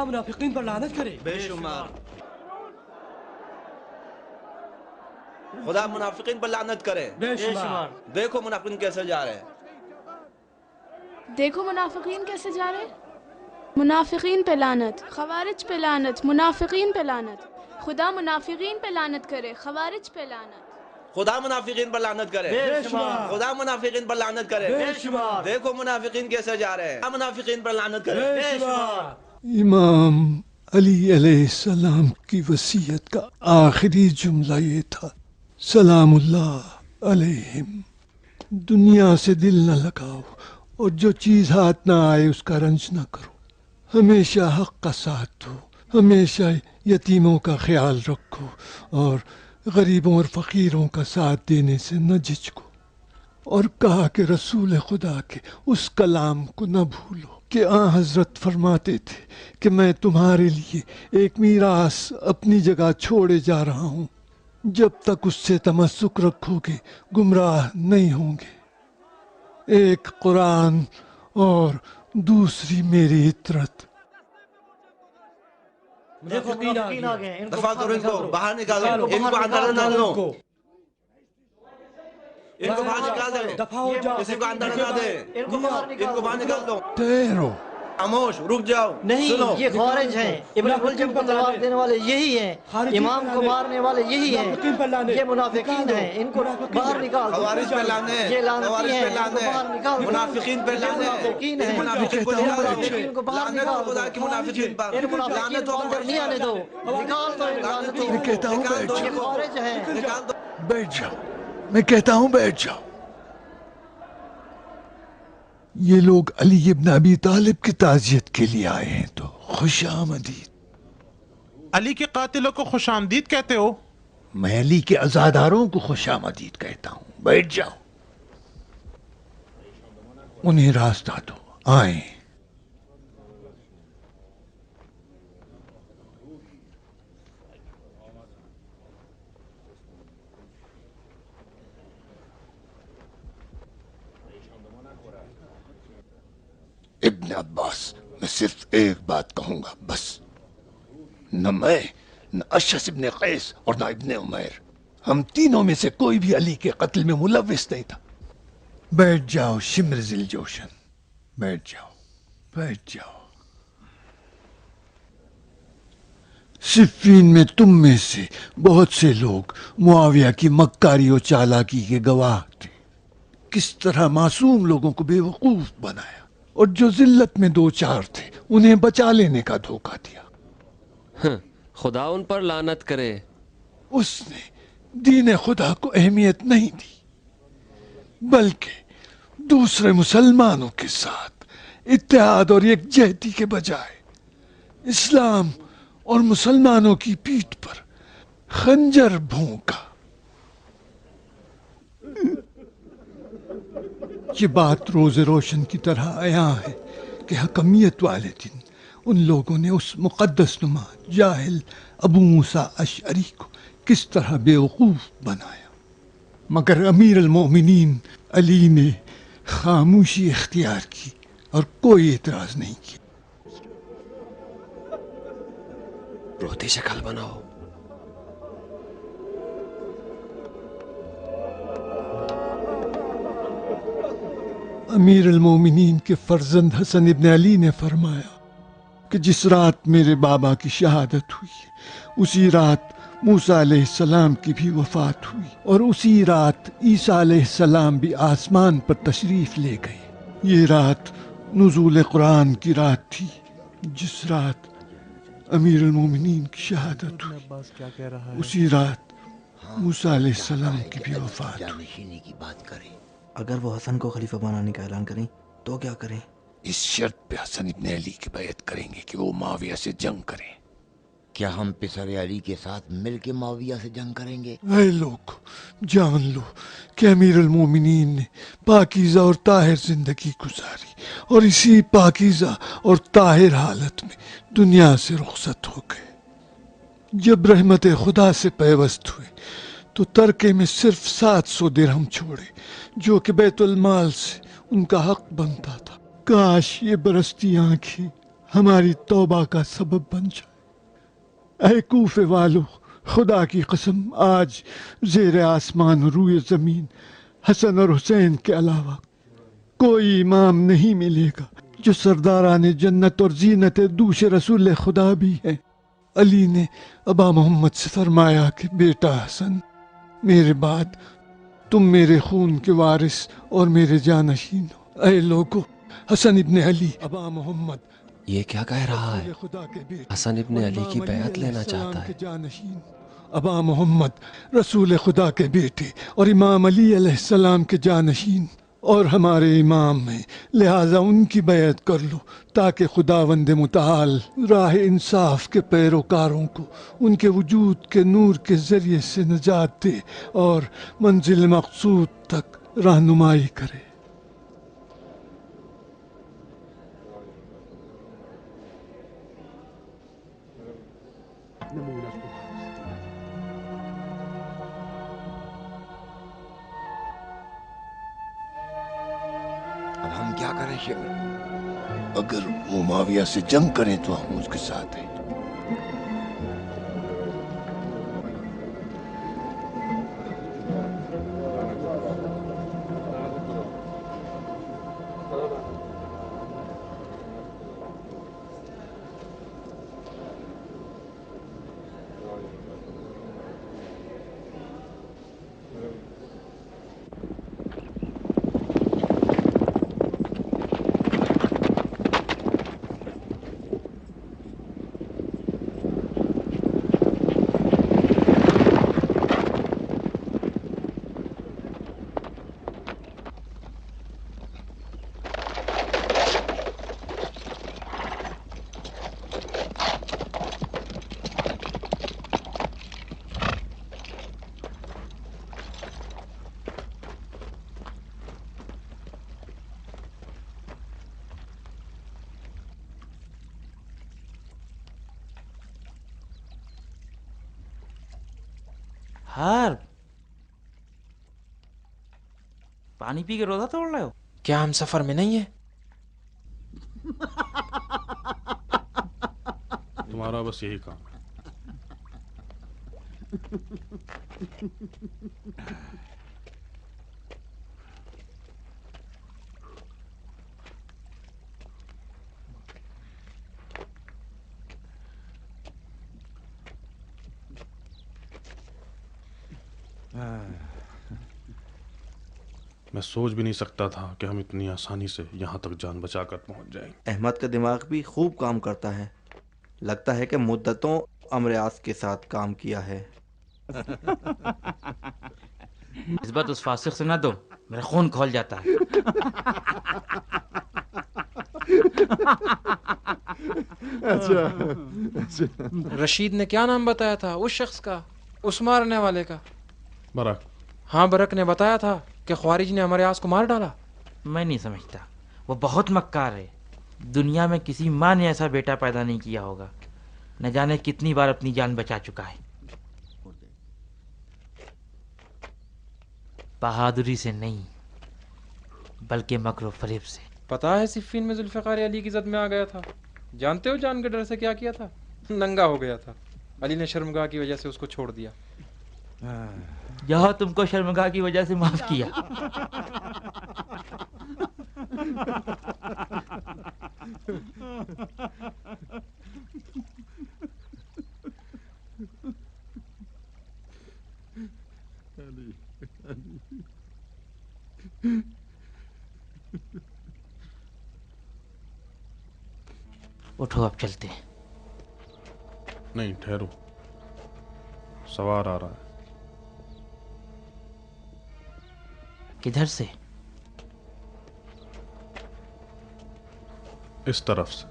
خدا منافقین پر لعنت کرے. بے شمار. خدا منافقین پر لعنت کرے. بے شمار. دیکھو منافقین کیسے جا رہے ہیں. دیکھو منافقین کیسے جا رہے. منافقین پہ لعنت، خوارج پہ لعنت، منافقین پہ لعنت. خدا منافقین پہ لعنت کرے، خوارج پہ لعنت. خدا منافقین پر لعنت کرے. بے شمار. خدا منافقین پر لعنت کرے. بے شمار. دیکھو منافقین کیسے جا رہے ہیں. منافقین پر لعنت کرے. بے شمار. امام علی علیہ السلام کی وصیت کا آخری جملہ یہ تھا: سلام اللہ علیہم. دنیا سے دل نہ لگاؤ اور جو چیز ہاتھ نہ آئے اس کا رنج نہ کرو. ہمیشہ حق کا ساتھ دو، ہمیشہ یتیموں کا خیال رکھو اور غریبوں اور فقیروں کا ساتھ دینے سے نہ جھجکو. اور کہا کہ رسول خدا کے اس کلام کو نہ بھولو کہ حضرت فرماتے تھے کہ میں تمہارے لیے ایک میراث اپنی جگہ چھوڑے جا رہا ہوں، جب تک اس سے تمسک رکھو گے گمراہ نہیں ہوں گے. ایک قرآن اور دوسری میری اطرت. منافقین آ گئے. دفاع کرو ان کو، باہر نکالو ان کو، اندر نہ ڈالو ان کو، باہر نکال دیں. دفاع ہو جاؤ. کسی کو اندر نہ دیں. ان کو باہر نکال دو. ٹھہرو. خاموش، رک جاؤ. نہیں، سنو. یہ خوارج ہیں. ابن ملجم کو تلوار دینے والے یہی ہیں، امام کو مارنے والے یہی ہیں. یہ منافقین ہیں، ان کو باہر نکال دو. خوارج پہ لانے، یہ لعنتی خوارج ہیں، پہ ان کو لانے، باہر نکال دو. منافقین پہ لانے، منافقین ہیں، منافقین کو ان نکال دو. منافقین کو باہر لعنت نکال ہو خدا دو. کی منافقین پر. ان منافقین لعنت کو ہو اندر نہیں آنے دو. نکال دو ان لعنتوں میں کو. کہتا ہوں نکال بیٹھ دو. یہ جاؤ. خوارج ہیں. نکال دو. بیٹھ جاؤ. میں کہتا ہوں بیٹھ جاؤ. یہ لوگ علی ابن ابی طالب کی تعزیت کے لیے آئے ہیں تو خوش آمدید. علی کے قاتلوں کو خوش آمدید کہتے ہو؟ میں علی کے عزاداروں کو خوش آمدید کہتا ہوں. بیٹھ جاؤ. انہیں راستہ دو، آئیں. ابن عباس، میں صرف ایک بات کہوں گا بس. نہ میں، نہ اشعث ابن قیس اور نہ ابن عمیر، ہم تینوں میں سے کوئی بھی علی کے قتل میں ملوث نہیں تھا. بیٹھ جاؤ شمر ذی الجوشن. بیٹھ جاؤ. بیٹھ جاؤ. صفین میں تم میں سے بہت سے لوگ معاویہ کی مکاری و چالاکی کے گواہ تھے. کس طرح معصوم لوگوں کو بے وقوف بنایا اور جو ذلت میں دو چار تھے انہیں بچا لینے کا دھوکہ دیا. خدا ان پر لعنت کرے. اس نے دین خدا کو اہمیت نہیں دی، بلکہ دوسرے مسلمانوں کے ساتھ اتحاد اور یکجہتی کے بجائے اسلام اور مسلمانوں کی پیٹھ پر خنجر بھونکا. یہ بات روز روشن کی طرح عیاں ہے کہ حکمیت والے دن ان لوگوں نے اس مقدس نما جاہل ابو موسیٰ اشعری کو کس طرح بے وقوف بنایا، مگر امیر المومنین علی نے خاموشی اختیار کی اور کوئی اعتراض نہیں کیا. روتی شکل بناؤ. امیر المومنین کے فرزند حسن ابن علی نے فرمایا کہ جس رات میرے بابا کی شہادت ہوئی اسی رات موسیٰ علیہ السلام کی بھی وفات ہوئی، اور اسی رات عیسیٰ علیہ السلام بھی آسمان پر تشریف لے گئے. یہ رات نزول قرآن کی رات تھی، جس رات امیر المومنین کی شہادت ہوئی اسی رات موسیٰ علیہ السلام کی بھی وفات ہوئی. اگر وہ حسن کو خلیفہ بنانے کا اعلان کریں تو کیا کریں؟ اس شرط پہ حسن ابن علی کی بیعت کریں گے کہ وہ معاویہ سے جنگ کریں. کیا ہم پسر علی کے ساتھ مل کے معاویہ سے جنگ کریں گے؟ اے لوگ، جان لو کہ امیر المومنین نے پاکیزہ اور طاہر زندگی گزاری اور اسی پاکیزہ اور طاہر حالت میں دنیا سے رخصت ہو گئے. جب رحمت خدا سے پیوست ہوئے تو ترکے میں صرف 700 درہم چھوڑے جو کہ بیت المال سے ان کا حق بنتا تھا. کاش یہ برستی آنکھیں ہماری توبہ کا سبب بن جائے۔ اے کوفے والو، خدا کی قسم آج زیر آسمان و روئے زمین حسن اور حسین کے علاوہ کوئی امام نہیں ملے گا جو سرداران جنت اور زینت دوش رسول خدا بھی ہیں۔ علی نے ابا محمد سے فرمایا کہ بیٹا حسن، میرے بعد تم میرے خون کے وارث اور میرے جانشین ہو۔ اے لوگو، حسن ابن علی ابا محمد یہ کیا کہہ رہا ہے؟ خدا کے بیٹے حسن ابن اور علی کی امام بیعت علیہ لینا السلام چاہتا کے ہے۔ جانشین ابا محمد رسول خدا کے بیٹے اور امام علی علیہ السلام کے جانشین اور ہمارے امام ہیں، لہٰذا ان کی بیعت کر لو تاکہ خداوند متعال راہ انصاف کے پیروکاروں کو ان کے وجود کے نور کے ذریعے سے نجات دے اور منزل مقصود تک رہنمائی کرے۔ اب ہم کیا کریں شیخ؟ اگر وہ معاویہ سے جنگ کریں تو ہم اس کے ساتھ ہیں۔ ہار پانی پی کے روزہ توڑ رہے ہو؟ کیا ہم سفر میں نہیں ہیں؟ تمہارا بس یہی کام ہے۔ میں سوچ بھی نہیں سکتا تھا کہ ہم اتنی آسانی سے یہاں تک جان بچا کر پہنچ جائیں گے۔ احمد کا دماغ بھی خوب کام کرتا ہے، لگتا ہے کہ مدتوں امریاض کے ساتھ کام کیا ہے۔ اس بات اس فاسق سے نہ دو، میرا خون کھول جاتا ہے۔ رشید نے کیا نام بتایا تھا اس شخص کا، اس مارنے والے کا؟ برک۔ ہاں، برک نے بتایا تھا کہ خوارج نے ہمارے آس کو مار ڈالا۔ میں نہیں سمجھتا، وہ بہت مکار ہے۔ دنیا میں کسی ماں نے ایسا بیٹا پیدا نہیں کیا ہوگا، نہ جانے کتنی بار اپنی جان بچا چکا ہے۔ بہادری سے نہیں بلکہ مکر و فریب سے۔ پتا ہے صفین میں ذوالفقار علی کی زد میں آ گیا تھا؟ جانتے ہو جان کے ڈر سے کیا کیا تھا؟ ننگا ہو گیا تھا۔ علی نے شرمگاہ کی وجہ سے اس کو چھوڑ دیا۔ یہاں تم کو شرمگاہ کی وجہ سے معاف کیا۔ اٹھو، اب چلتے ہیں۔ نہیں، ٹھہرو، سوار آ رہا ہے۔ کدھر سے؟ اس طرف سے۔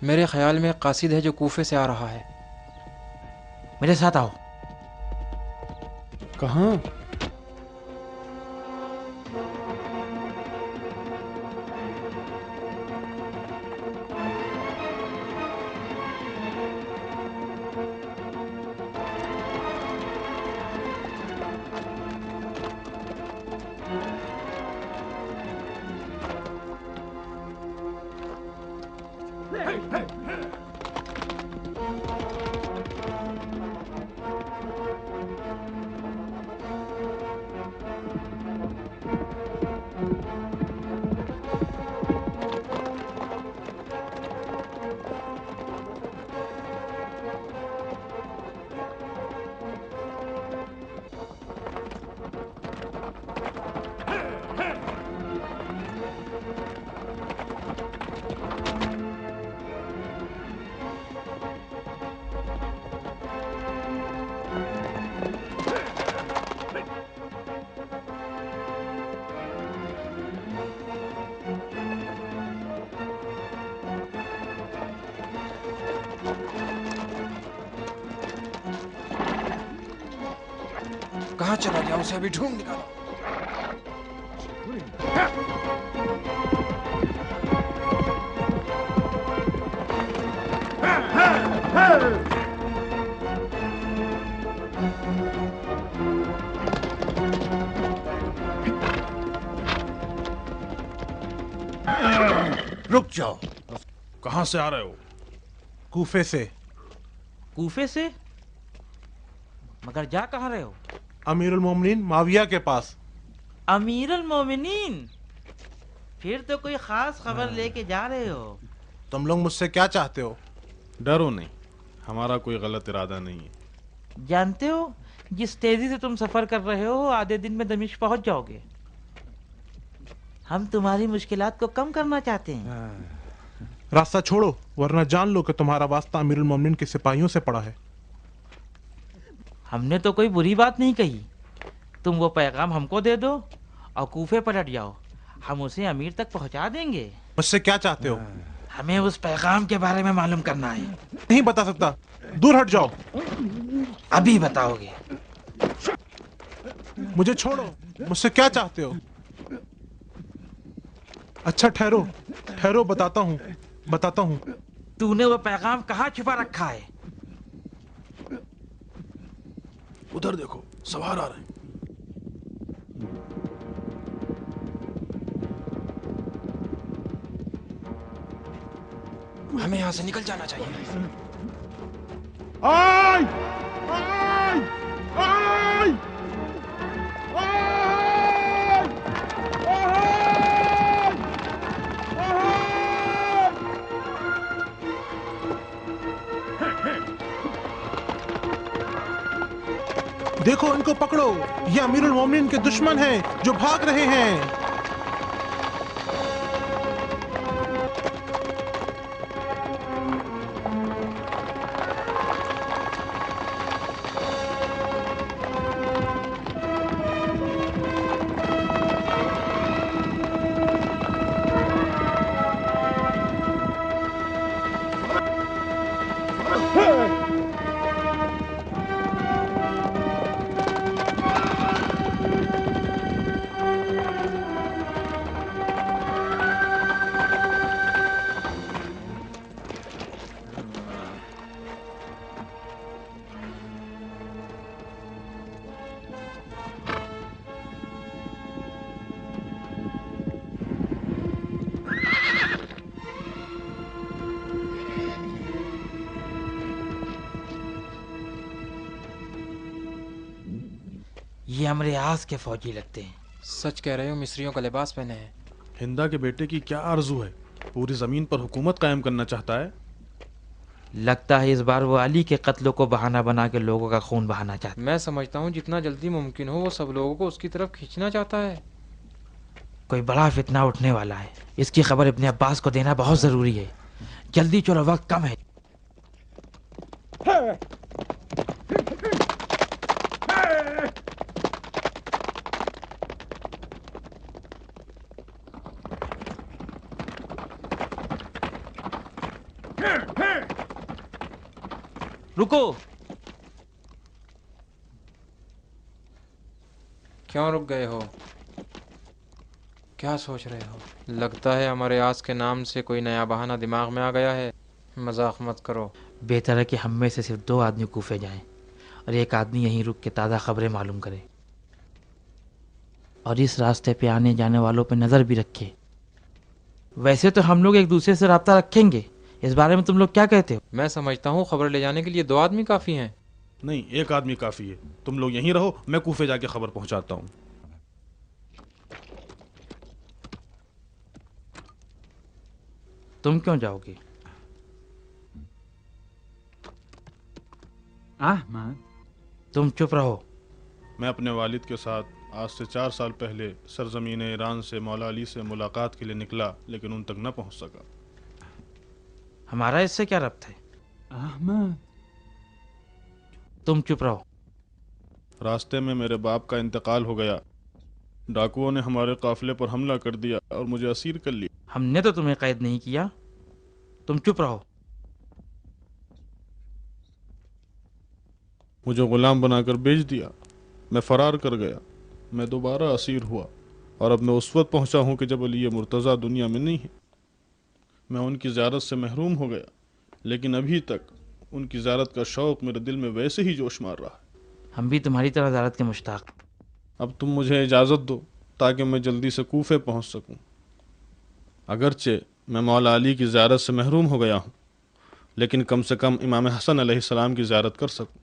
میرے خیال میں ایک قاصد ہے جو کوفے سے آ رہا ہے۔ میرے ساتھ آؤ. کہاں؟ کہاں چلا گیا؟ اسے ابھی ڈھونڈ نکالا. رک جاؤ. کہاں سے آ رہے ہو؟ کوفے سے. کوفے سے؟ مگر جا کہاں رہے ہو؟ امیر المومنین معاویہ کے پاس. امیر المومنین؟ پھر تو کوئی خاص خبر لے کے جا رہے ہو. تم لوگ مجھ سے کیا چاہتے ہو؟ ڈرو نہیں، ہمارا کوئی غلط ارادہ نہیں ہے. جانتے ہو جس تیزی سے تم سفر کر رہے ہو آدھے دن میں دمشق پہنچ جاؤ گے. ہم تمہاری مشکلات کو کم کرنا چاہتے ہیں. راستہ چھوڑو ورنہ جان لو کہ تمہارا واسطہ امیر المومنین کے سپاہیوں سے پڑا ہے. ہم نے تو کوئی بری بات نہیں کہی. تم وہ پیغام ہم کو دے دو اور کوفے پلٹ جاؤ، ہم اسے امیر تک پہنچا دیں گے. مجھ سے کیا چاہتے ہو؟ ہمیں اس پیغام کے بارے میں معلوم کرنا ہے. نہیں بتا سکتا، دور ہٹ جاؤ. ابھی بتاؤ گے. مجھے چھوڑو، مجھ سے کیا چاہتے ہو؟ اچھا ٹھہرو ٹھہرو، بتاتا ہوں. تو نے وہ پیغام کہاں چھپا رکھا ہے؟ ادھر دیکھو، سوار آ رہے ہیں. ہمیں یہاں سے نکل جانا چاہیے. آئی آئی آئی دیکھو ان کو پکڑو، یہ امیر المومنین کے دشمن ہیں جو بھاگ رہے ہیں. یہ امر اعظ کے فوجی لگتے ہیں. سچ کہہ رہے ہو، مصریوں کا لباس پہنے ہیں. ہندا کے بیٹے کی کیا آرزو ہے؟ پوری زمین پر حکومت قائم کرنا چاہتا ہے. لگتا ہے اس بار وہ علی کے قتل کو بہانہ بنا کے لوگوں کا خون بہانا چاہتا ہے. میں سمجھتا ہوں جتنا جلدی ممکن ہو وہ سب لوگوں کو اس کی طرف کھینچنا چاہتا ہے. کوئی بڑا فتنہ اٹھنے والا ہے، اس کی خبر ابن عباس کو دینا بہت ضروری ہے. جلدی چلو، وقت کم ہے. رکو، क्यों रुक गए हो? क्या सोच रहे हो? लगता है हमारे आस के नाम से कोई नया बहाना दिमाग में आ गया है। मजाक मत करो। बेहतर है कि हम में से सिर्फ 2 आदमी कूफे जाएं और एक आदमी यहीं रुक के ताज़ा खबरें मालूम करे, और इस रास्ते पे आने जाने वालों पे नज़र भी रखे। वैसे तो हम लोग एक दूसरे से रब्ता रखेंगे, इस बारे में तुम लोग क्या कहते हो? मैं समझता हूँ खबर ले जाने के लिए 2 आदमी काफ़ी हैं। नहीं, 1 आदमी काफ़ी है। तुम लोग यहीं रहो, मैं कूफे जाके खबर पहुंचाता हूँ। तुम क्यों जाओगे? अहमद, तुम चुप रहो। मैं अपने वालिद के साथ आज से 4 साल पहले सरजमीन ईरान से मौला अली से मुलाकात के लिए निकला, लेकिन उन तक न पहुंच सका। हमारा इससे क्या रब्त है? अहमद, तुम चुप रहो। रास्ते में मेरे बाप का इंतकाल हो गया। डाकुओं ने हमारे काफिले पर हमला कर दिया और मुझे असीर कर लिया। हमने तो तुम्हें कैद नहीं किया, तुम चुप रहो। मुझे गुलाम बनाकर बेच दिया। मैं फरार कर गया। मैं दोबारा असीर हुआ और अब मैं उस वक्त पहुंचा हूं कि जब अली मुर्तज़ा दुनिया में नहीं है। मैं उनकी ज़ियारत से महरूम हो गया, लेकिन अभी तक उनकी ज़ियारत का शौक़ मेरे दिल में वैसे ही जोश मार रहा है। हम भी तुम्हारी तरह ज़ियारत के मुश्ताक। अब तुम मुझे इजाज़त दो ताकि मैं जल्दी से कूफे पहुंच सकूं। अगरचे मैं मौला अली की ज़ियारत से महरूम हो गया हूं, लेकिन कम से कम इमाम हसन अलैहिस्सलाम की ज़ियारत कर सकूं।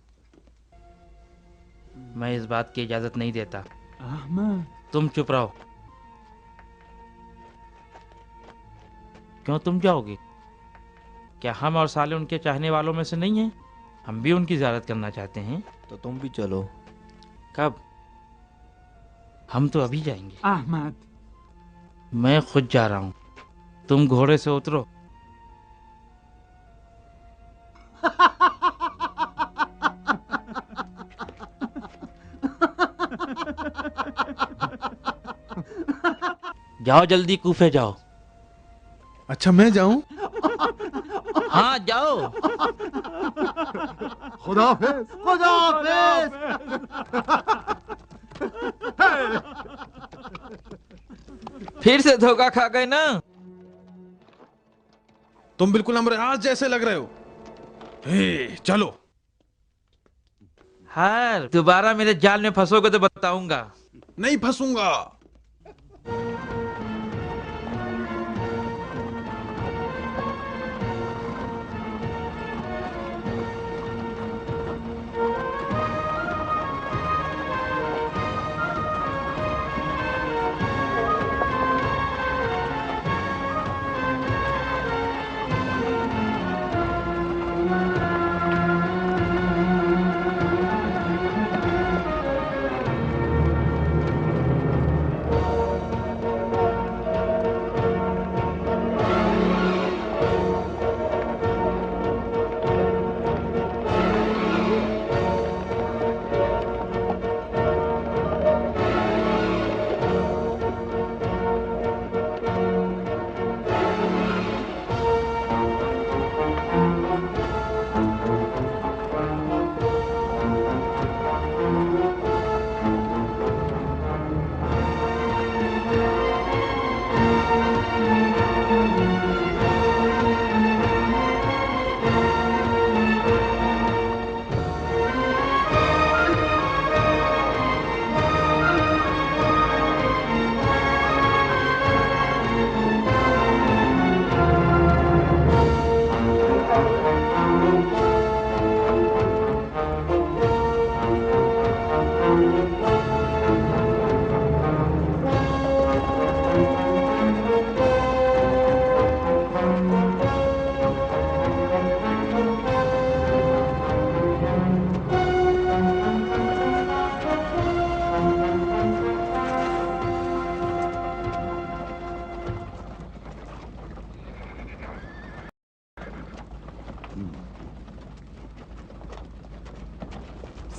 मैं इस बात की इजाज़त नहीं देता। अहमद, तुम चुप रहो। क्यों तुम जाओगे? क्या हम और साले उनके चाहने वालों में से नहीं हैं? हम भी उनकी ज़ियारत करना चाहते हैं। तो तुम भी चलो। कब? हम तो अभी जाएंगे। अहमद, मैं खुद जा रहा हूँ, तुम घोड़े से उतरो। जाओ जल्दी कूफे जाओ। अच्छा मैं जाऊं? हाँ जाओ। खुदा हाफिज। खुदा हाफिज। फिर से धोखा खा गए ना? तुम बिल्कुल अमर आज जैसे लग रहे हो। हे, चलो। हार दोबारा मेरे जाल में फंसोगे तो बताऊंगा। नहीं फंसूंगा।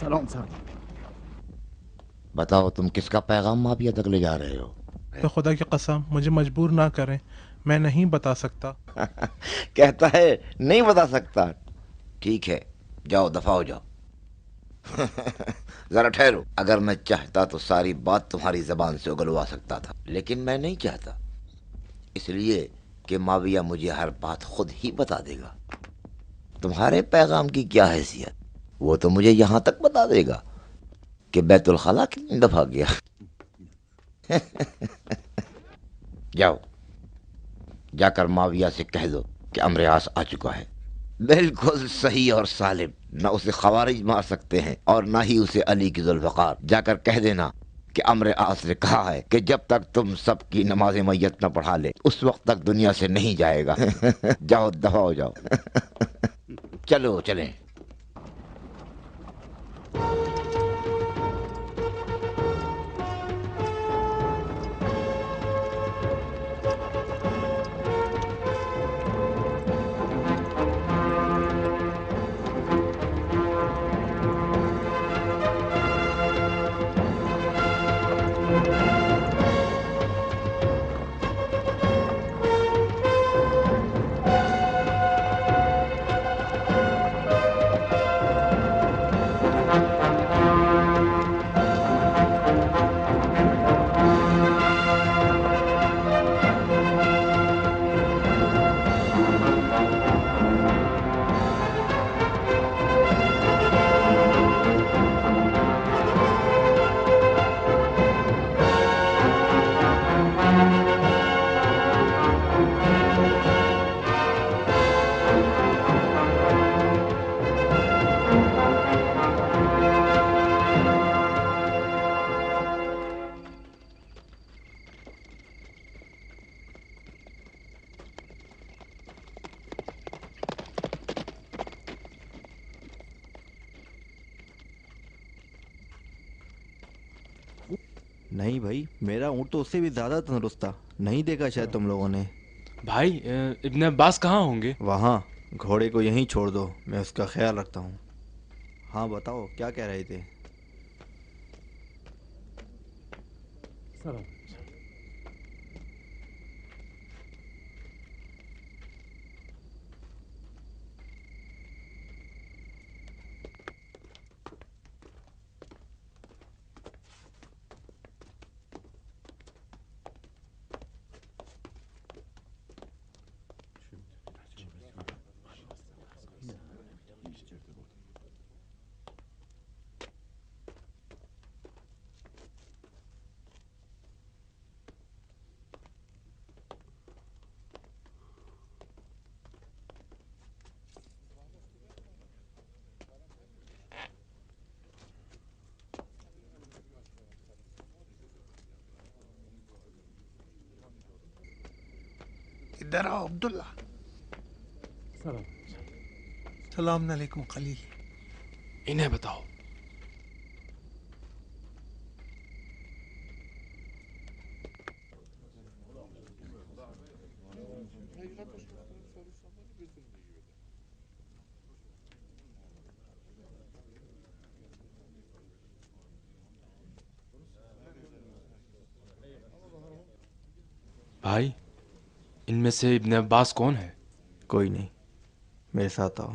सलाम सर। बताओ तुम किसका पैगाम माफिया तक ले जा रहे हो? तो खुदा की कसम मुझे मजबूर ना करें, मैं नहीं बता सकता। कहता है नहीं बता सकता। ठीक है, जाओ दफा हो जाओ। ذرا ٹھہرو، اگر میں چاہتا تو ساری بات تمہاری زبان سے اگلوا سکتا تھا، لیکن میں نہیں چاہتا، اس لیے کہ معاویہ مجھے ہر بات خود ہی بتا دے گا۔ تمہارے پیغام کی کیا حیثیت؟ وہ تو مجھے یہاں تک بتا دے گا کہ بیت الخلا کتنی دفعہ گیا۔ جاؤ، جا کر معاویہ سے کہہ دو کہ عمرو عاص آ چکا ہے۔ بالکل صحیح اور سالم، نہ اسے خوارج مار سکتے ہیں اور نہ ہی اسے علی کی ذوالفقار۔ جا کر کہہ دینا کہ عمرو عاص نے کہا ہے کہ جب تک تم سب کی نماز میت نہ پڑھا لے اس وقت تک دنیا سے نہیں جائے گا۔ جاؤ، دفع ہو جاؤ۔ چلو چلیں۔ نہیں بھائی، میرا اونٹ تو اس سے بھی زیادہ تندرست تھا، نہیں دیکھا شاید تم لوگوں نے۔ بھائی ابن عباس کہاں ہوں گے؟ وہاں، گھوڑے کو یہیں چھوڑ دو، میں اس کا خیال رکھتا ہوں۔ ہاں بتاؤ، کیا کہہ رہے تھے؟ ادھر آؤ عبداللہ۔ سلام علیکم خلیل۔ انہیں بتاؤ۔ بھائی، ان میں سے ابن عباس کون ہے؟ کوئی نہیں، میرے ساتھ آؤ۔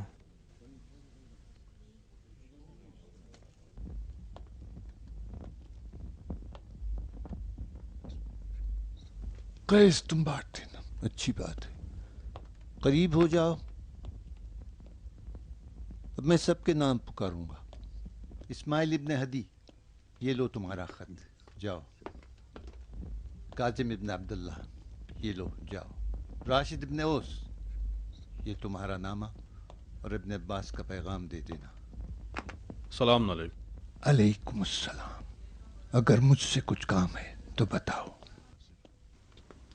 قیس تم بانٹ دینا، اچھی بات ہے۔ قریب ہو جاؤ، اب میں سب کے نام پکاروں گا۔ اسماعیل ابن ہدی، یہ لو تمہارا خط، جاؤ۔ کاظم ابن عبداللہ، یہ لو، جاؤ۔ راشد ابن اوس، یہ تمہارا نامہ اور ابن عباس کا پیغام دے دینا۔ السلام علیکم۔ علیکم السلام۔ اگر مجھ سے کچھ کام ہے تو بتاؤ۔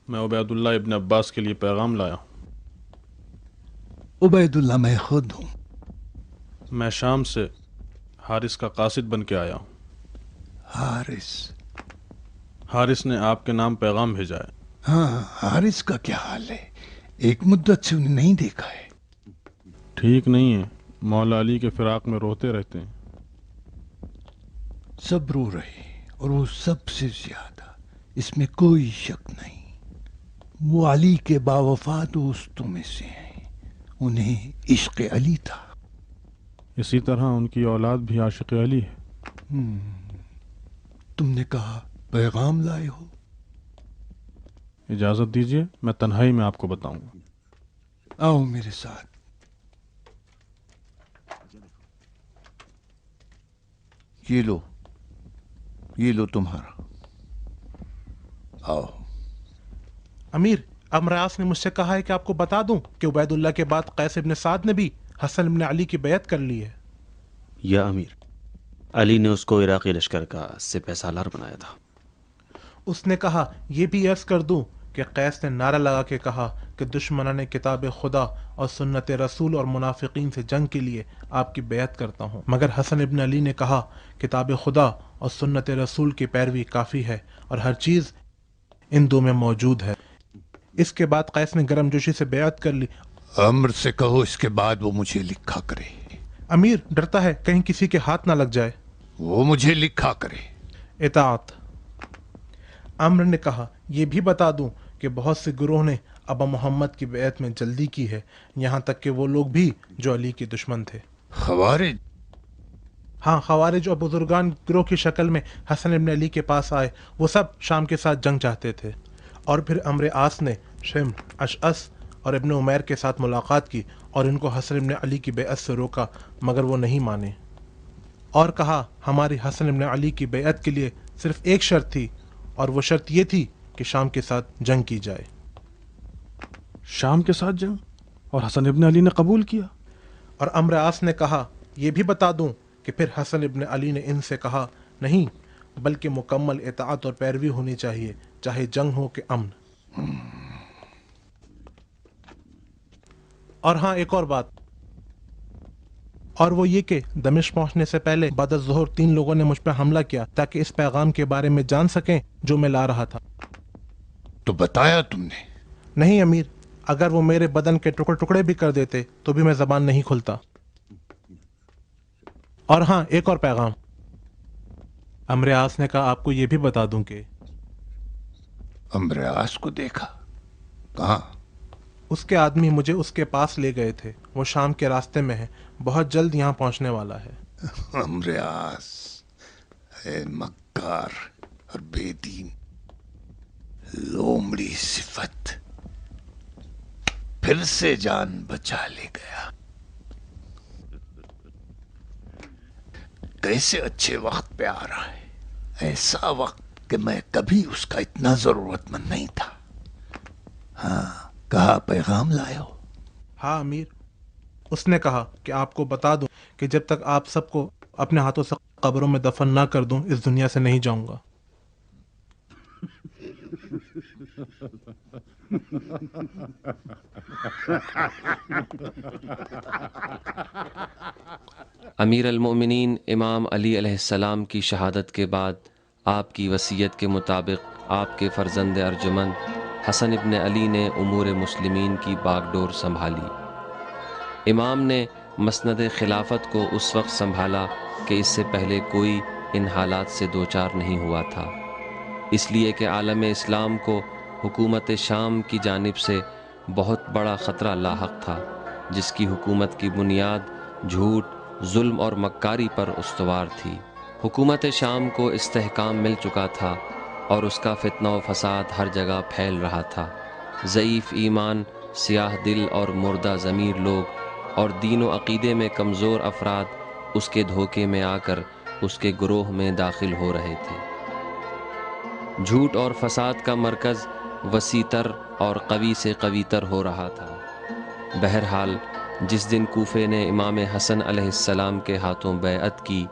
میں عبید اللہ ابن عباس کے لیے پیغام لایا ہوں۔ عبید اللہ میں خود ہوں۔ میں شام سے حارث کا قاصد بن کے آیا ہوں۔ حارث نے آپ کے نام پیغام بھیجا ہے۔ ہاں، حارث کا کیا حال ہے؟ ایک مدت سے انہیں نہیں دیکھا ہے۔ ٹھیک نہیں ہے، مولا علی کے فراق میں روتے رہتے ہیں۔ سب رو رہے، اور وہ سب سے زیادہ، اس میں کوئی شک نہیں۔ وہ علی کے باوفا دوستوں میں سے ہیں، انہیں عشق علی تھا۔ इसी तरह उनकी औलाद भी आशिक अली है। तुमने कहा पैगाम लाए हो। इजाज़त दीजिए, मैं तन्हाई में आपको बताऊंगा। आओ मेरे साथ। ये लो तुम्हारा। आओ। अमीर, अमरास ने मुझसे कहा है कि आपको बता दूं कि उबैदुल्ला के बाद कैस इब्न साद ने भी हसन इब्न अली की बैत कर ली है। या अमीर, अली ने उसको इराकी लश्कर का सिपह सालार बनाया था। उसने कहा यह भी अर्ज कर दूं कि कैस ने नारा लगा के कहा कि दुश्मनान ने किताब खुदा और सुन्नत रसूल और मुनाफिकीन से जंग के लिए आपकी बैत करता हूँ, मगर हसन इब्न अली ने कहा किताब खुदा और सुन्नत रसूल की पैरवी काफ़ी है और हर चीज़ इन दो में मौजूद है। इसके बाद कैस ने गर्मजोशी से बैत कर ली। अम्र से कहो इसके बाद वो मुझे लिखा करे। अमीर डरता है कहीं किसी के हाथ ना लग जाए। वो मुझे लिखा करे। इताअत। अम्र ने कहा यह भी बता दूं कि बहुत से गुरोह ने अबा मोहम्मद की बैत में जल्दी की है, यहाँ तक कि वो लोग भी जो अली के दुश्मन थे। खवारिज? हाँ, खवारिज और बुजुर्गान गिरोह की शक्ल में हसन इब्न अली के पास आए। वो सब शाम के साथ जंग चाहते थे। और फिर अम्र आस ने शिम, अशअस और इब्न उमैर के साथ मुलाकात की और इनको हसन इब्न अली की बैत से रोका, मगर वो नहीं माने और कहा हमारी हसन इब्न अली की बैत के लिए सिर्फ एक शर्त थी और वो शर्त ये थी कि शाम के साथ जंग की जाए। शाम के साथ जंग? और हसन इब्न अली ने कबूल किया? और अम्र आस ने कहा यह भी बता दूं कि फिर हसन इब्न अली ने इनसे कहा नहीं, बल्कि मुकम्मल इताअत और पैरवी होनी चाहिए, चाहे जंग हो कि अमन। और हाँ, एक और बात, और वो ये कि दमिश्क पहुंचने से पहले बाद ज़ोहर 3 लोगों ने मुझ पर हमला किया ताकि इस पैगाम के बारे में जान सकें जो मैं ला रहा था। तो बताया तुमने? नहीं अमीर, अगर वो मेरे बदन के टुकड़े टुकड़े भी कर देते तो भी मैं जबान नहीं खुलता। और हाँ, एक और पैगाम। अम्र आस ने कहा आपको ये भी बता दूं कि अम्र आस को देखा? कहाँ? उसके आदमी मुझे उसके पास ले गए थे। वो शाम के रास्ते में है, बहुत जल्द यहाँ पहुंचने वाला है। अम्र आस है मक्कार और बेदीन, लोमड़ी सिफत, फिर से जान बचा ले गया। कैसे अच्छे वक्त पे आ रहा है, ऐसा वक्त कि मैं कभी उसका इतना जरूरतमंद नहीं था। हाँ, कहा पैगाम लाए हो? हाँ अमीर, उसने कहा कि आपको बता दूं कि जब तक आप सबको अपने हाथों से कब्रों में दफन ना कर दूं इस दुनिया से नहीं जाऊंगा। अमीर अल-मोमिनीन इमाम अली अलैहिस्सलाम की शहादत के बाद आपकी वसीयत के मुताबिक आपके फ़र्जंद अर्जुमन हसन इब्न अली ने उमूर मुस्लिमीन की बागडोर संभाली। इमाम ने मसनद खिलाफत को उस वक्त संभाला कि इससे पहले कोई इन हालात से दो चार नहीं हुआ था, इसलिए कि आलम इस्लाम को हुकूमत शाम की जानिब से बहुत बड़ा ख़तरा लाहक था, जिसकी हुकूमत की बुनियाद झूठ, जुल्म और मक्कारी पर उस्तवार थी। हुकूमत शाम को इस्तेहकाम मिल चुका था और उसका फितना व फसाद हर जगह फैल रहा था। ज़ईफ़ ईमान, सियाह दिल और मुर्दा ज़मीर लोग और दीन व अक़ीदे में कमज़ोर अफराद उसके धोखे में आकर उसके गुरोह में दाखिल हो रहे थे। झूठ और फसाद का मरकज़ वसीतर और कवी से कवीतर हो रहा था। बहरहाल जिस दिन कूफे ने इमाम हसन अलैहिस्सलाम के हाथों बैअत की,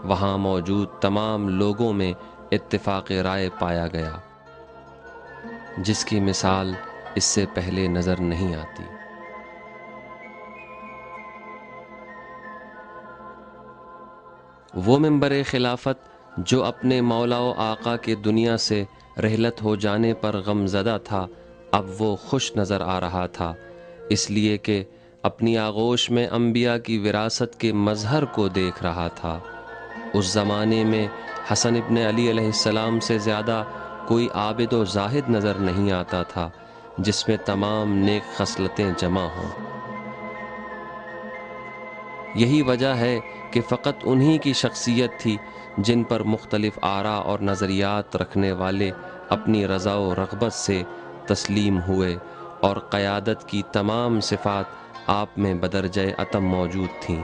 वहाँ मौजूद तमाम लोगों में इत्तिफाक़ राय पाया गया, जिसकी मिसाल इससे पहले नज़र नहीं आती। वो मिंबर खिलाफत जो अपने मौला व आका के दुनिया से रहलत हो जाने पर गमज़दा था, अब वो खुश नज़र आ रहा था, इसलिए कि अपनी आगोश में अंबिया की विरासत के मज़हर को देख रहा था। उस ज़माने में हसन इब्न अली अलैहिस्सलाम से ज़्यादा कोई आबिद व ज़ाहिद नज़र नहीं आता था जिसमें तमाम नेक खसलतें जमा हों। یہی وجہ ہے کہ فقط انہی کی شخصیت تھی جن پر مختلف آراء اور نظریات رکھنے والے اپنی رضا و رغبت سے تسلیم ہوئے، اور قیادت کی تمام صفات آپ میں بدرجہ عتم موجود تھیں۔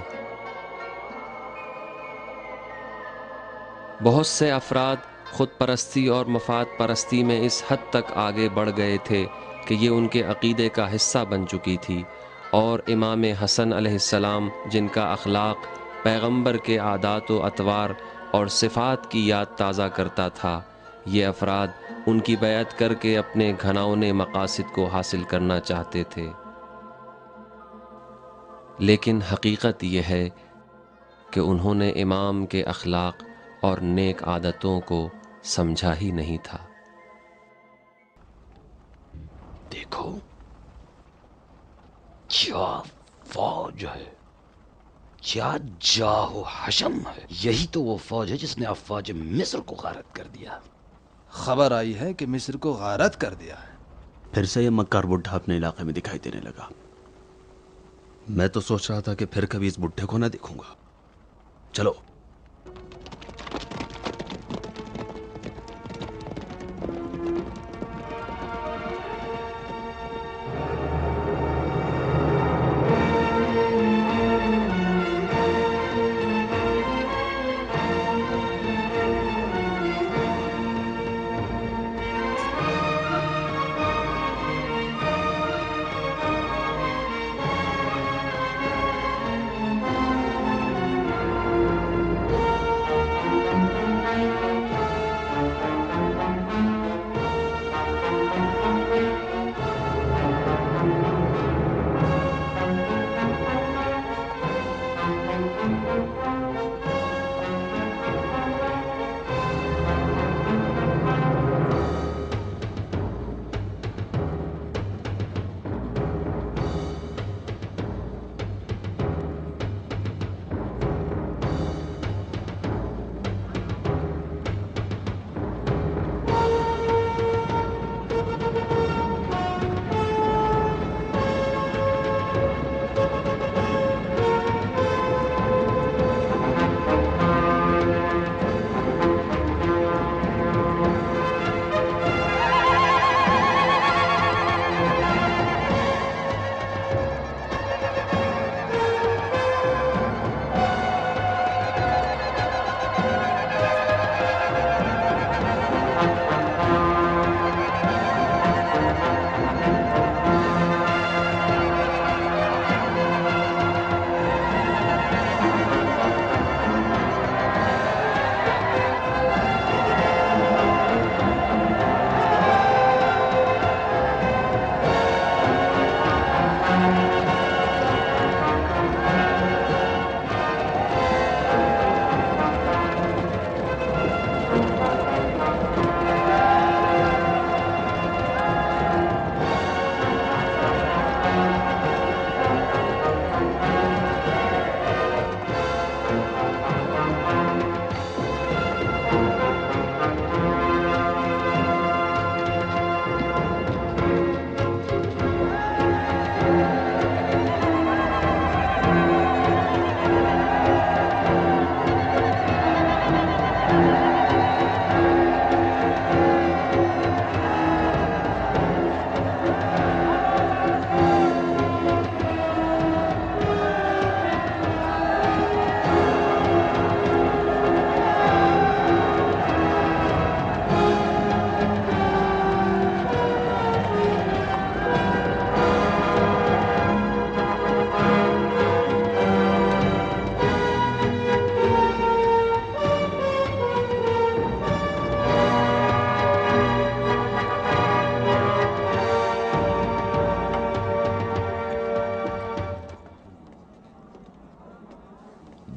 بہت سے افراد خود پرستی اور مفاد پرستی میں اس حد تک آگے بڑھ گئے تھے کہ یہ ان کے عقیدے کا حصہ بن چکی تھی، اور امام حسن علیہ السلام جن کا اخلاق پیغمبر کے عادات و اطوار اور صفات کی یاد تازہ کرتا تھا، یہ افراد ان کی بیعت کر کے اپنے گھناؤنے مقاصد کو حاصل کرنا چاہتے تھے۔ لیکن حقیقت یہ ہے کہ انہوں نے امام کے اخلاق اور نیک عادتوں کو سمجھا ہی نہیں تھا۔ دیکھو کیا فوج ہے، کیا جاہ و حشم ہے، یہی تو وہ فوج ہے جس نے افواج مصر کو غارت کر دیا۔ خبر آئی ہے کہ مصر کو غارت کر دیا ہے۔ پھر سے یہ مکار بڈھا اپنے علاقے میں دکھائی دینے لگا۔ میں تو سوچ رہا تھا کہ پھر کبھی اس بڈھے کو نہ دیکھوں گا۔ چلو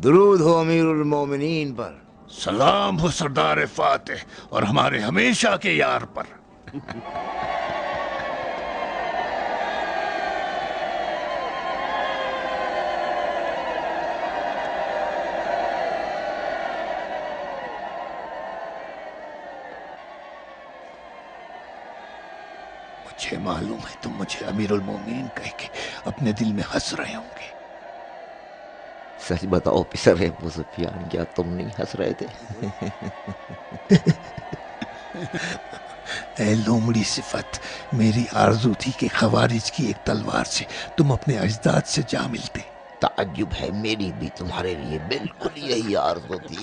درود ہو امیر المومنین پر۔ سلام ہو سردار فاتح اور ہمارے ہمیشہ کے یار پر۔ مجھے معلوم ہے تم مجھے امیر المومنین کہہ کے اپنے دل میں ہنس رہے ہوں گے۔ सच बताओ पिसर अबू सुफियान, क्या तुम नहीं हंस रहे थे? ए लोमड़ी सिफत, मेरी आरजू थी कि खवारिज की एक तलवार से तुम अपने अजदाद से जा मिलते। ताज्जुब है, मेरी भी तुम्हारे लिए बिल्कुल यही आरज़ू थी।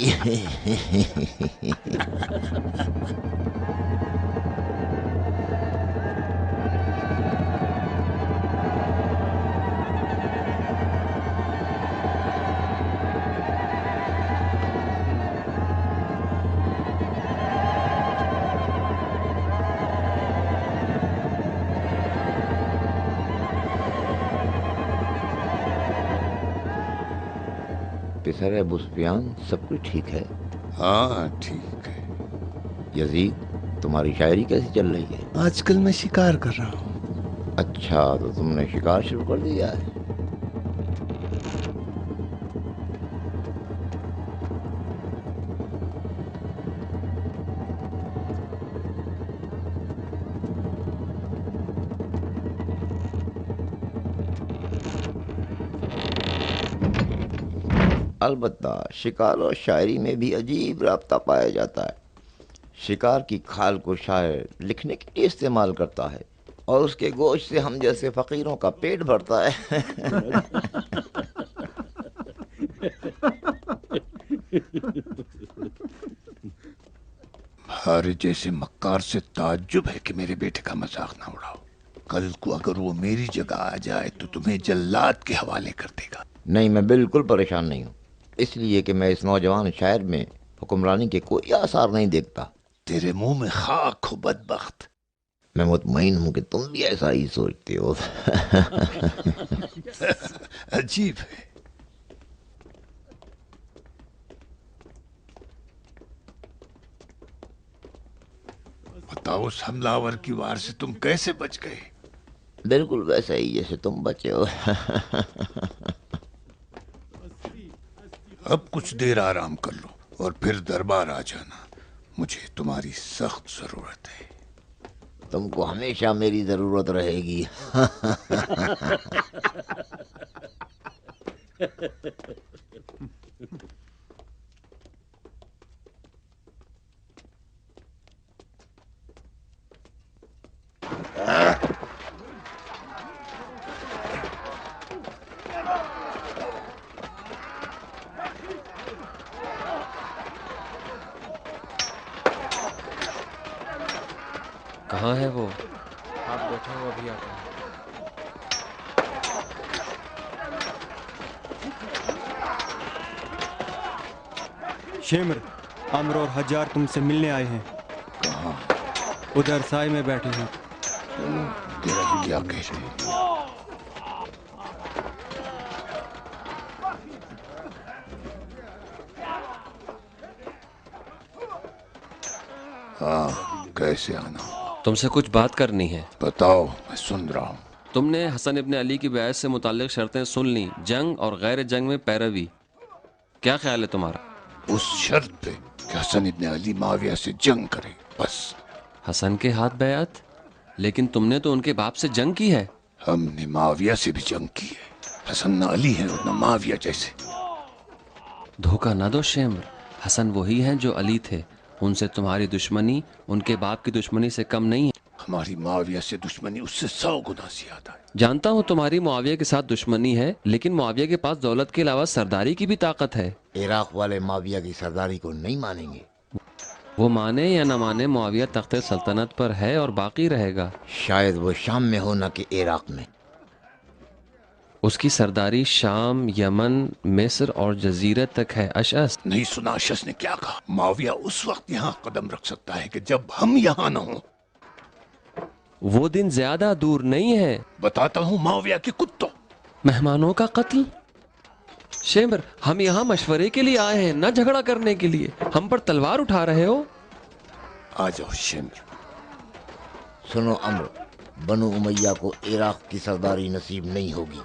पिसर अबू सुफियान, सब कुछ ठीक है? हाँ ठीक है। यजीद, तुम्हारी शायरी कैसी चल रही है? आजकल मैं शिकार कर रहा हूँ। अच्छा, तो तुमने शिकार शुरू कर दिया है? अलबत्ता शिकार और शायरी में भी अजीब राब्ता पाया जाता है। शिकार की खाल को शायर लिखने के लिए इस्तेमाल करता है और उसके गोश्त से हम जैसे फ़कीरों का पेट भरता है। हर जैसे मक्कार से ताज्जुब है कि मेरे बेटे का मजाक ना उड़ाओ। कल को अगर वो मेरी जगह आ जाए तो तुम्हें जल्लाद के हवाले कर देगा। नहीं, मैं बिल्कुल परेशान नहीं हूँ, इसलिए कि मैं इस नौजवान शायर में हुक्मरानी के कोई आसार नहीं देखता। तेरे मुंह में खाक हो बदबख्त। मैं मुतमईन हूँ कि तुम भी ऐसा ही सोचते हो। अजीब है। बताओ, उस हमलावर की वार से तुम कैसे बच गए? बिल्कुल वैसा ही जैसे तुम बचे हो। अब कुछ देर आराम कर लो और फिर दरबार आ जाना। मुझे तुम्हारी सख्त जरूरत है। तुमको हमेशा मेरी जरूरत रहेगी। कहाँ है वो? आप बैठे हो, अभी आता हूँ। शेमर, अमर और हजार तुमसे मिलने आए हैं। कहाँ? उधर साय में बैठे हैं। तेरा क्या कहते हैं? हाँ, कैसे आना? तुमसे कुछ बात करनी है। बताओ, मैं सुन रहा हूँ। तुमने हसन इब्ने अली की बैत से मुताल्लिक शर्तें सुन ली, जंग और गैर जंग में पैरवी। क्या ख्याल है तुम्हारा? उस शर्त पे कि हसन इब्ने अली माविया से जंग करे, बस। हसन के हाथ बैत? लेकिन तुमने तो उनके बाप से जंग की है। हमने माविया से भी जंग की है। हसन न अली है और न माविया जैसे। धोखा ना दो शेमर, हसन वही हैं जो अली थे। उनसे तुम्हारी दुश्मनी उनके बाप की दुश्मनी से कम नहीं है। हमारी मुआविया से दुश्मनी उससे 100 गुना ज्यादा है। जानता हूँ तुम्हारी मुआविया के साथ दुश्मनी है, लेकिन मुआविया के पास दौलत के अलावा सरदारी की भी ताकत है। इराक वाले मुआविया की सरदारी को नहीं मानेंगे। वो माने या न माने, मुआविया तख्ते सल्तनत पर है और बाकी रहेगा। शायद वो शाम में हो, न कि इराक में। उसकी सरदारी शाम, यमन, मिस्र और जजीरत तक है। अशअस नहीं सुना अशअस ने क्या कहा? मुआविया उस वक्त यहाँ कदम रख सकता है कि जब हम यहाँ न हो। वो दिन ज्यादा दूर नहीं है। बताता हूँ मुआविया के कुत्तों। मेहमानों का कत्ल? शेमर, हम यहाँ मशवरे के लिए आए हैं, न झगड़ा करने के लिए। हम पर तलवार उठा रहे हो? आ जाओ शेमर। सुनो अम्र, बनु उमैया को इराक की सरदारी नसीब नहीं होगी,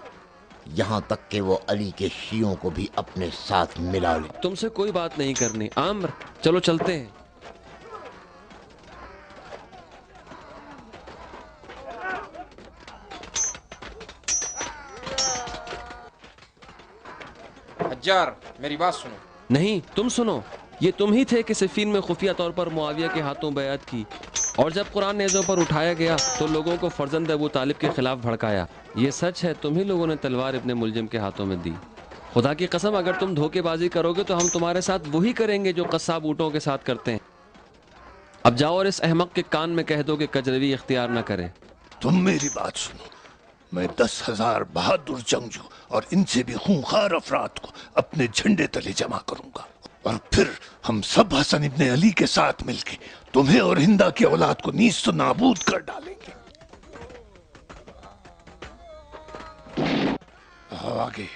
यहाँ तक कि वो अली के शियों को भी अपने साथ मिला ले। तुमसे कोई बात नहीं करनी आम्र, चलो चलते हैं। हज्जार, मेरी बात सुनो। नहीं, तुम सुनो। ये तुम ही थे कि सिफीन में खुफिया तौर पर मुआविया के हाथों बैत की, और जब कुरान नेज़ों पर उठाया गया तो लोगों को फर्जंद अबू तालिब के खिलाफ भड़काया। ये सच है, तुम ही लोगों ने तलवार इब्ने मुलजिम के हाथों में दी। खुदा की कसम, अगर तुम धोखेबाजी करोगे तो हम तुम्हारे साथ वही करेंगे जो कस्साब ऊँटों के साथ करते हैं। अब जाओ और इस अहमक के कान में कह दो कि कजरवी इख्तियार न करे। तुम मेरी बात सुनो, मैं 10,000 बहादुर जंगजू और इनसे भी खूंखार अफराद को अपने झंडे तले जमा करूंगा, और फिर हम सब हसन इब्ने अली के साथ मिलके तुम्हें और हिंदा की औलाद को नीस्त नाबूद कर डालेंगे। आओ आगे।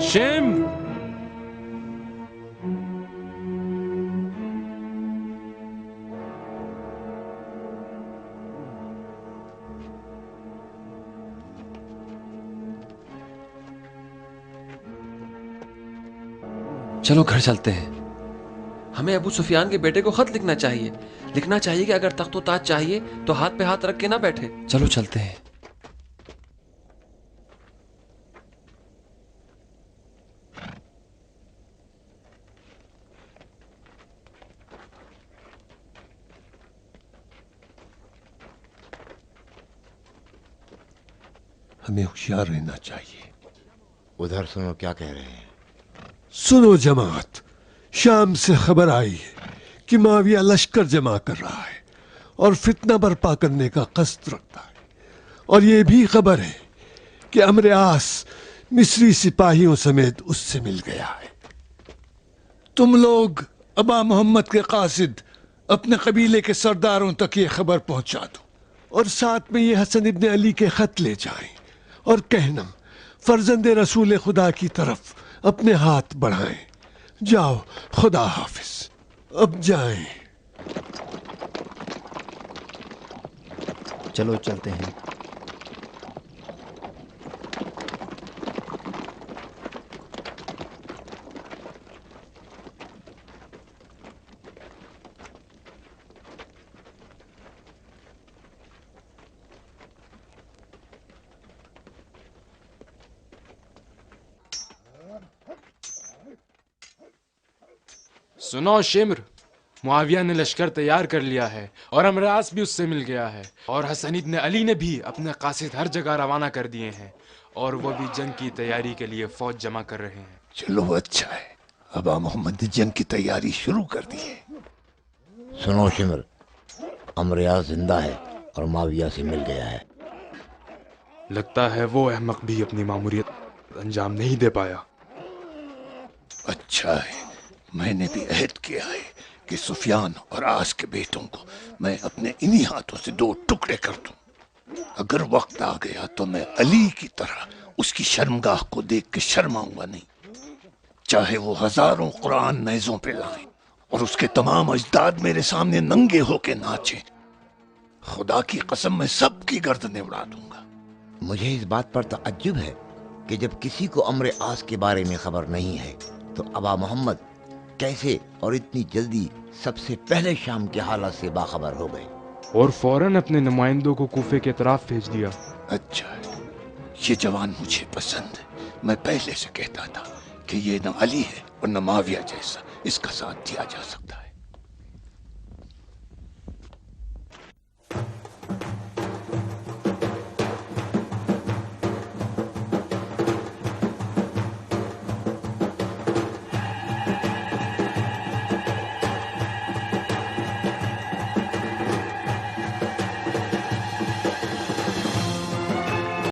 शेम, चलो घर चलते हैं। हमें अबू सुफियान के बेटे को खत लिखना चाहिए। लिखना चाहिए कि अगर तख्त ताज चाहिए तो हाथ पे हाथ रख के ना बैठे। चलो चलते हैं। हमें होशियार रहना चाहिए। उधर सुनो क्या कह रहे हैं। सुनो जमात, शाम से खबर आई है कि माविया लश्कर जमा कर रहा है और फितना बर्पा करने का कष्ट रखता है, और ये भी खबर है कि अम्र आस मिस्री सिपाहियों समेत उससे मिल गया है। तुम लोग अबा मोहम्मद के कासिद अपने कबीले के सरदारों तक ये खबर पहुंचा दो, और साथ में ये हसन इब्ने अली के खत ले जाएं और कहना फर्जंदे रसूल खुदा की तरफ अपने हाथ बढ़ाएं। जाओ, खुदा हाफिज। अब जाएं। चलो चलते हैं। सुनो शिमर, मुआविया ने लश्कर तैयार कर लिया है और अमरास भी उससे मिल गया है, और हसन इब्ने अली ने भी अपने कासिद हर जगह रवाना कर दिए हैं, और वो भी जंग की तैयारी के लिए फौज जमा कर रहे हैं। चलो अच्छा है, अबा मोहम्मद ने जंग की तैयारी शुरू कर दी है। सुनो शिमर, अमरियास जिंदा है और माविया से मिल गया है। लगता है वो अहमक भी अपनी मामूरियत अंजाम नहीं दे पाया। अच्छा है, मैंने भी अहद किया है कि सुफियान और आस के बेटों को मैं अपने इन्हीं हाथों से 2 टुकड़े कर दूं। अगर वक्त आ गया तो मैं अली की तरह उसकी शर्मगाह को देख के शर्माऊंगा नहीं, चाहे वो हजारों कुरान नेज़ों पे लाएं और उसके तमाम अजदाद मेरे सामने नंगे होके नाचें। खुदा की कसम मैं सबकी गर्दनें उड़ा दूंगा। मुझे इस बात पर तअज्जुब है कि जब किसी को अम्र आस के बारे में खबर नहीं है तो अबा मोहम्मद कैसे और इतनी जल्दी सबसे पहले शाम के हालात से बाखबर हो गए और फौरन अपने नुमाइंदों को कूफे के तरफ भेज दिया। अच्छा है, ये जवान मुझे पसंद है। मैं पहले से कहता था कि ये न अली है और न माविया जैसा इसका साथ दिया जा सकता है।